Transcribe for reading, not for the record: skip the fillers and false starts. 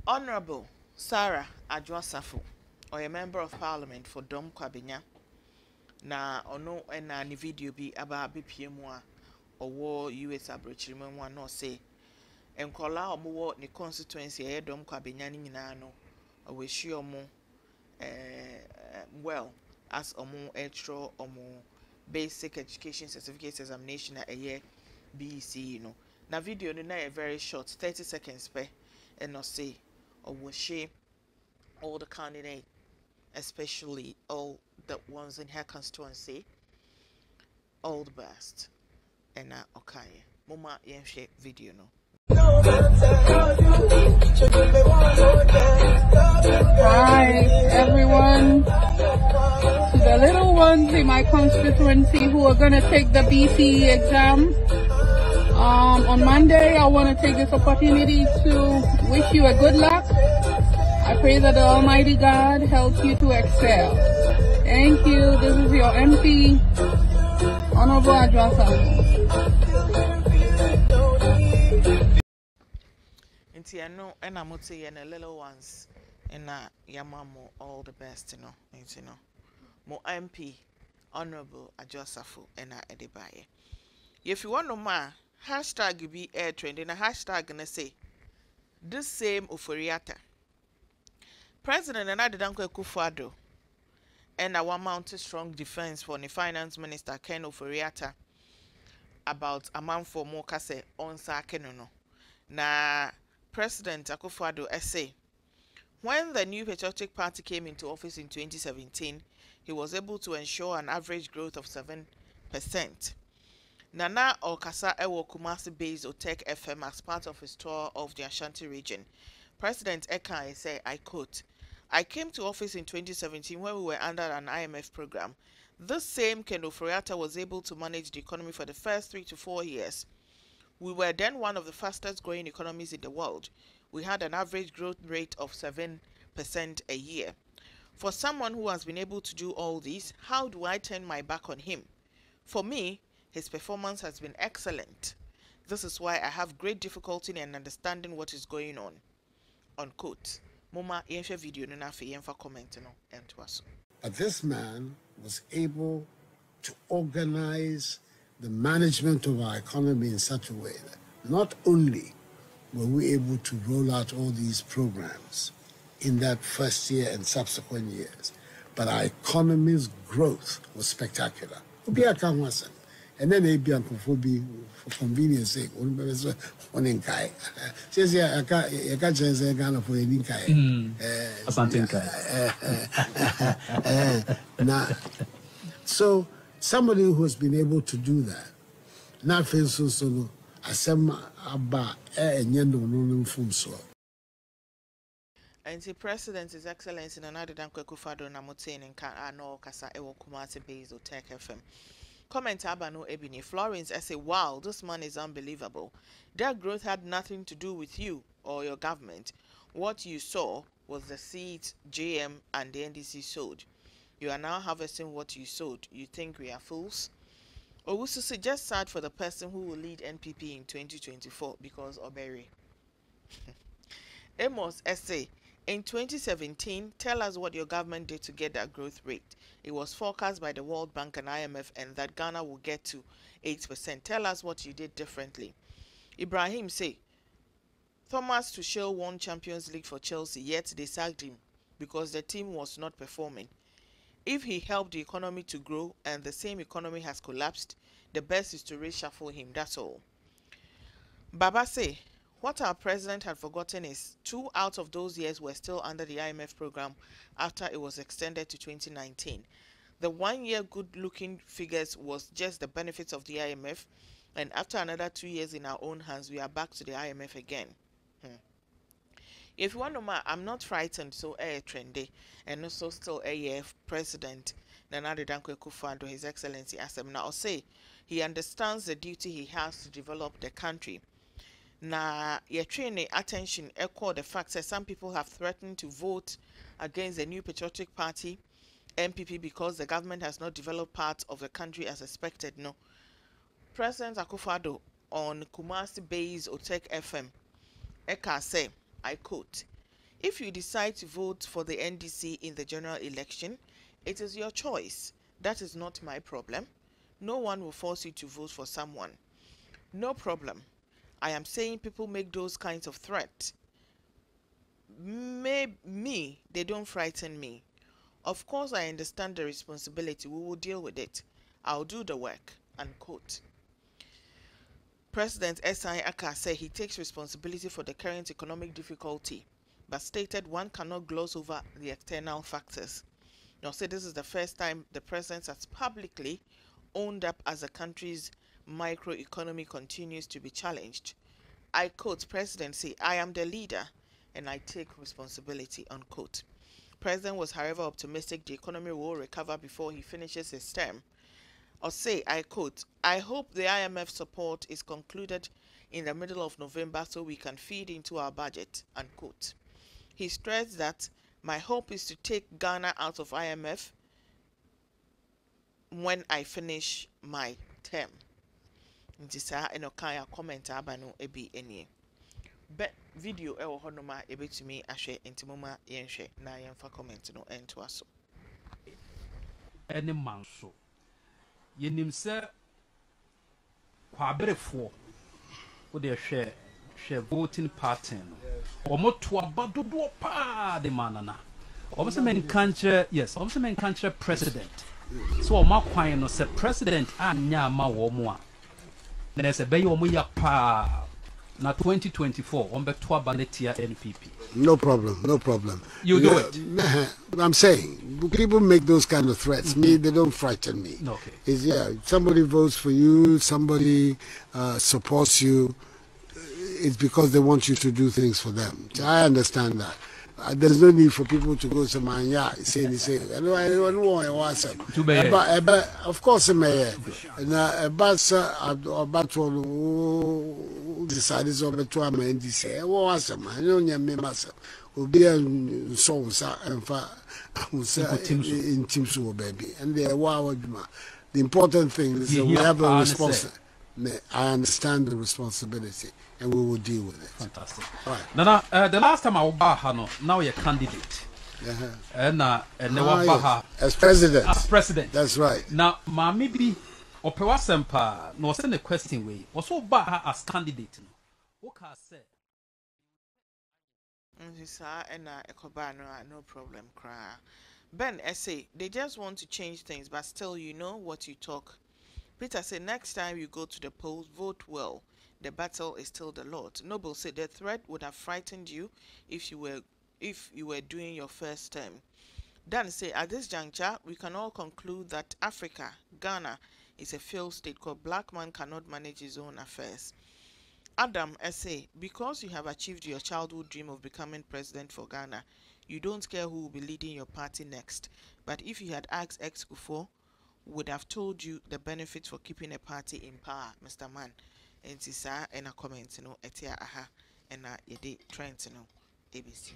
Honorable Sarah Adwo or a member of parliament for Dom Kwabenya, na ono na ni video bi aba BPM a owo US abrochirima mu no say enkola omo ne constituency e Dom Kwabenya ni nyina no oweshi omo well as omo etro omo basic education certificate examination a year BEC no na video no na very short 30 seconds pe and no say owo all the candidates, especially all the ones in her constituency, all the best. And okay, Mama share video no. Hi everyone, to the little ones in my constituency who are going to take the BCE exam. On Monday, I want to take this opportunity to wish you a good luck. I pray that the Almighty God helps you to excel. Thank you. This is your MP, Honorable Addo. Intiano and Amuti and the little ones and Yamamo all the best, you know. Mo MP, Honorable Addo and Edibaye. If you want to know hashtag be air trend and a hashtag gonna say this same Ofori Atta. President and Akuffo Addo and our mounted strong defense for the finance minister Ken Ofori Atta about a month for more kase on sa kenono. Na President Akuffo Addo say when the new Patriotic Party came into office in 2017, he was able to ensure an average growth of 7%. Nana Okasa Ewo Kumasi based Otek FM as part of his tour of the Ashanti region. President Ekai said, I quote, I came to office in 2017 when we were under an IMF program. This same Ken Ofori Atta was able to manage the economy for the first 3 to 4 years. We were then one of the fastest growing economies in the world. We had an average growth rate of 7% a year. For someone who has been able to do all this, how do I turn my back on him? For me, his performance has been excellent. This is why I have great difficulty in understanding what is going on. Unquote. Mama yensha video no na fe yemfa comment no ento aso. But this man was able to organize the management of our economy in such a way that not only were we able to roll out all these programs in that first year and subsequent years, but our economy's growth was spectacular. And then they be for convenience sake. One in Kai. Says, I can't say Ghana for any Kai. Now, so somebody who has been able to do that, not feel so, asema aba nyendo no mfum so. And the President, His Excellency Nana Akufo Addo na moten nka ano kasa ewo Kumasi based Otek FM. Comment Abano Ebony Florence I say, wow, this man is unbelievable. That growth had nothing to do with you or your government. What you saw was the seeds JM and the NDC sowed. You are now harvesting what you sowed. You think we are fools? Owusu say just sad for the person who will lead NPP in 2024 because Oberi. Amos essay. In 2017, tell us what your government did to get that growth rate. It was forecast by the World Bank and IMF and that Ghana will get to 8%. Tell us what you did differently. Ibrahim say, Thomas Tuchel won Champions League for Chelsea, yet they sacked him because the team was not performing. If he helped the economy to grow and the same economy has collapsed, the best is to reshuffle him, that's all. Baba say, what our president had forgotten is 2 out of those years were still under the IMF program after it was extended to 2019. The 1 year good-looking figures was just the benefits of the IMF, and after another 2 years in our own hands, we are back to the IMF again. If you want to know, I'm not frightened, so trendy, and also still President Nana Akufo Addo, His Excellency Asem. Now, I'll say he understands the duty he has to develop the country. Na training attention echo the fact that some people have threatened to vote against the new Patriotic Party MPP because the government has not developed parts of the country as expected. No, President Akuffo Addo on Kumasi based Otek FM Eka say, I quote, If you decide to vote for the NDC in the general election, it is your choice. That is not my problem. No one will force you to vote for someone. No problem. I am saying people make those kinds of threats. They don't frighten me. Of course, I understand the responsibility. We will deal with it. I'll do the work. Unquote. President S.I. Atta said he takes responsibility for the current economic difficulty, but stated one cannot gloss over the external factors. Now, said this is the first time the president has publicly owned up as the country's microeconomy continues to be challenged. I quote, President say, I am the leader and I take responsibility, unquote. President was, however, optimistic the economy will recover before he finishes his term. Or say, I quote, I hope the IMF support is concluded in the middle of November so we can feed into our budget, unquote. He stressed that my hope is to take Ghana out of IMF when I finish my term. Nti saa eno kan comment aba no ebi enie. Be video ewo honoma ebetumi ahwe ntimoma yenhwe na yemfa comment no ento aso. Ene manso. Yenim se kwabrefo wo de hwe voting pattern no. Omo to abadodo pa de manana. Omo se men kanche, yes, omo se men kanche president. So omo kwan no se president anya ma wo mo a. Na se be yo mo ya pa na 2024 on beto abanetia NPP. No problem, no problem. You do it. I'm saying, people make those kind of threats. Me, they don't frighten me. Okay. It's, yeah, somebody votes for you, somebody supports you. It's because they want you to do things for them. I understand that. There's no need for people to go to my say. I don't want to watch them. Of course, mayor. About to decide to am NDC. Watch them. I don't know me myself. Will be a song and in teams baby. And they are the important thing is that we have a responsibility. I understand the responsibility, and we will deal with it. Fantastic. Right. Now, the last time I was back, now you're a candidate. And yes. As president. As president. That's right. Now, maybe Opewa Sempa, no send a question way. Also back as candidate. What can I say? No problem, cry. Ben, essay, they just want to change things, but still, you know what you talk. Peter said, next time you go to the polls, vote well. The battle is still the Lord. Noble said the threat would have frightened you if you were doing your first term. Dan said, at this juncture, we can all conclude that Africa, Ghana, is a failed state because black man cannot manage his own affairs. Adam say, because you have achieved your childhood dream of becoming president for Ghana, you don't care who will be leading your party next. But if you had asked Akuffo, would have told you the benefits for keeping a party in power, Mr. Man. And this and a comment, etia aha, and a yede trend, ABC.